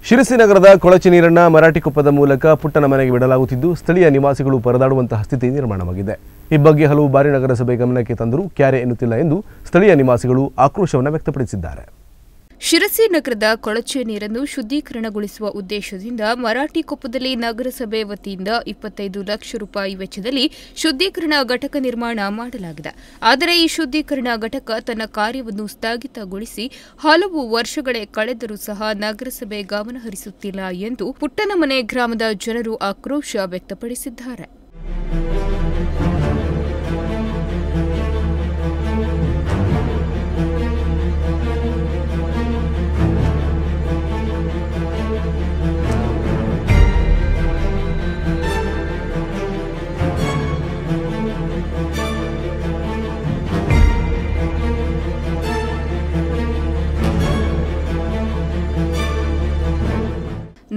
ಶಿರಸಿ ನಗರದ ಕೊಳಚೆ ನೀರನ್ನ ಮರಾಠಿಕೊಪ್ಪದ ಮೂಲಕ ಪುಟ್ಟನ ಮನೆಗೆ ಬಿಡಲಾಗುತ್ತಿದ್ದು ಸ್ಥಳೀಯ ನಿವಾಸಿಗಳು ಪರದಾಡುವಂತಹ ಸ್ಥಿತಿ ನಿರ್ಮಾಣವಾಗಿದೆ. ಈ ಬಗ್ಗೆ ಹಲವು ಬಾರಿ ನಗರಸಭೆ ಗಮನಕ್ಕೆ ತಂದರೂ ಕ್ಯಾರೆ ಎನ್ನುತ್ತಿಲ್ಲ ಎಂದು ಸ್ಥಳೀಯ ನಿವಾಸಿಗಳು ಆಕ್ರೋಶವನ್ನು ವ್ಯಕ್ತಪಡಿಸಿದ್ದಾರೆ. ಶಿರಸಿ ನಗರದ ಕೊಳಚೆ ನೀರನ್ನು ಶುದ್ಧೀಕರಣಗೊಳಿಸುವ ಉದ್ದೇಶದಿಂದ ಮರಾಠಿಕೊಪ್ಪದಲ್ಲಿ ನಗರಸಭೆ ವತಿಯಿಂದ 25 ಲಕ್ಷ ರೂಪಾಯಿ ವೆಚ್ಚದಲ್ಲಿ ಶುದ್ಧೀಕರಣ ಘಟಕ ನಿರ್ಮಾಣ ಮಾಡಲಾಗಿದೆ. ಆದರೆ ಈ ಶುದ್ಧೀಕರಣ ಘಟಕ ತನ್ನ ಕಾರ್ಯವನ್ನು ಸ್ಥಗಿತಗೊಳಿಸಿ ಹಲವು ವರ್ಷಗಳೇ ಕಳೆದರೂ ಸಹ ನಗರಸಭೆ ಗಮನಹರಿಸುತ್ತಿಲ್ಲ ಎಂದು ಪುಟ್ಟನಮನೆ ಗ್ರಾಮದ ಜನರು ಆಕ್ರೋಶ ವ್ಯಕ್ತಪಡಿಸಿದ್ದಾರೆ.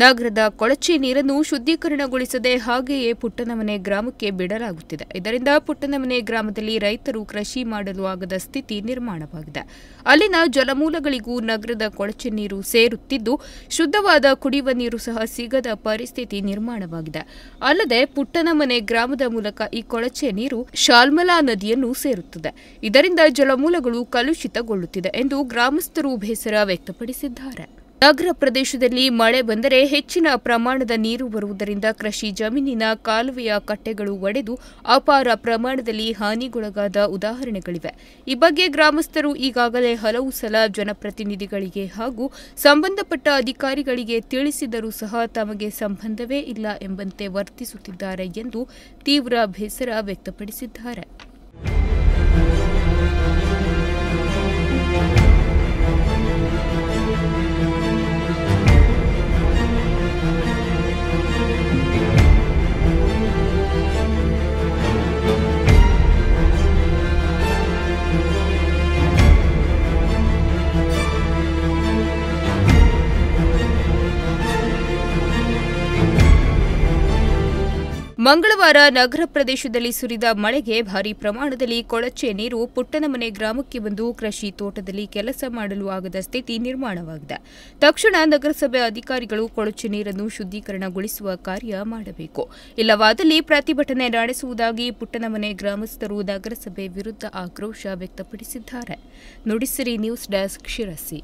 ನಗರದ ಕೊಳಚೆ ನೀರನ್ನು ಶುದ್ಧೀಕರಣಗೊಳಿಸದೆ ಹಾಗೆಯೇ ಪುಟ್ಟನಮನೆ ಗ್ರಾಮಕ್ಕೆ ಬಿಡಲಾಗುತ್ತಿದೆ. ಇದರಿಂದ ಪುಟ್ಟನಮನೆ ಗ್ರಾಮದಲ್ಲಿ ರೈತರು ಕೃಷಿ ಮಾಡಲು ಆಗದ ಸ್ಥಿತಿ ನಿರ್ಮಾಣವಾಗಿದೆ. ಅಲ್ಲಿನ ಜಲಮೂಲಗಳಿಗೂ ನಗರದ ಕೊಳಚೆ ನೀರು ಸೇರುತ್ತಿದ್ದು ಶುದ್ಧವಾದ ಕುಡಿಯುವ ನೀರು ಸಹ ಸಿಗದ ಪರಿಸ್ಥಿತಿ ನಿರ್ಮಾಣವಾಗಿದೆ. ಅಲ್ಲದೆ ಪುಟ್ಟನಮನೆ ಗ್ರಾಮದ ಮೂಲಕ ಈ ಕೊಳಚೆ ನೀರು ಶಾಲ್ಮಲಾ ನದಿಯನ್ನು ಸೇರುತ್ತದೆ. ಇದರಿಂದ ಜಲಮೂಲಗಳು ಕಲುಷಿತಗೊಳ್ಳುತ್ತಿದೆ ಎಂದು ಗ್ರಾಮಸ್ಥರು ಬೇಸರ ವ್ಯಕ್ತಪಡಿಸಿದ್ದಾರೆ. ನಗರ ಪ್ರದೇಶದಲ್ಲಿ ಮಳೆ ಬಂದರೆ ಹೆಚ್ಚಿನ ಪ್ರಮಾಣದ ನೀರು ಬರುವುದರಿಂದ ಕೃಷಿ ಜಮೀನಿನ ಕಾಲುವೆಯ ಕಟ್ಟೆಗಳು ಒಡೆದು ಅಪಾರ ಪ್ರಮಾಣದಲ್ಲಿ ಹಾನಿಗೊಳಗಾದ ಉದಾಹರಣೆಗಳಿವೆ. ಈ ಬಗ್ಗೆ ಗ್ರಾಮಸ್ಥರು ಈಗಾಗಲೇ ಹಲವು ಸಲ ಜನಪ್ರತಿನಿಧಿಗಳಿಗೆ ಹಾಗೂ ಸಂಬಂಧಪಟ್ಟ ಅಧಿಕಾರಿಗಳಿಗೆ ತಿಳಿಸಿದರೂ ಸಹ ತಮಗೆ ಸಂಬಂಧವೇ ಇಲ್ಲ ಎಂಬಂತೆ ವರ್ತಿಸುತ್ತಿದ್ದಾರೆ ಎಂದು ತೀವ್ರ ಬೇಸರ ವ್ಯಕ್ತಪಡಿಸಿದ್ದಾರೆ. ಮಂಗಳವಾರ ನಗರ ಪ್ರದೇಶದಲ್ಲಿ ಸುರಿದ ಮಳೆಗೆ ಭಾರೀ ಪ್ರಮಾಣದಲ್ಲಿ ಕೊಳಚೆ ನೀರು ಪುಟ್ಟನಮನೆ ಗ್ರಾಮಕ್ಕೆ ಬಂದು ಕೃಷಿ ತೋಟದಲ್ಲಿ ಕೆಲಸ ಮಾಡಲು ಆಗದ ಸ್ಥಿತಿ ನಿರ್ಮಾಣವಾಗಿದೆ. ತಕ್ಷಣ ನಗರಸಭೆ ಅಧಿಕಾರಿಗಳು ಕೊಳಚೆ ನೀರನ್ನು ಶುದ್ಧೀಕರಣಗೊಳಿಸುವ ಕಾರ್ಯ ಮಾಡಬೇಕು. ಇಲ್ಲವಾದಲ್ಲಿ ಪ್ರತಿಭಟನೆ ನಡೆಸುವುದಾಗಿ ಪುಟ್ಟನಮನೆ ಗ್ರಾಮಸ್ಥರು ನಗರಸಭೆ ವಿರುದ್ಧ ಆಕ್ರೋಶ ವ್ಯಕ್ತಪಡಿಸಿದ್ದಾರೆ. Nudisiri news desk, Sirsi.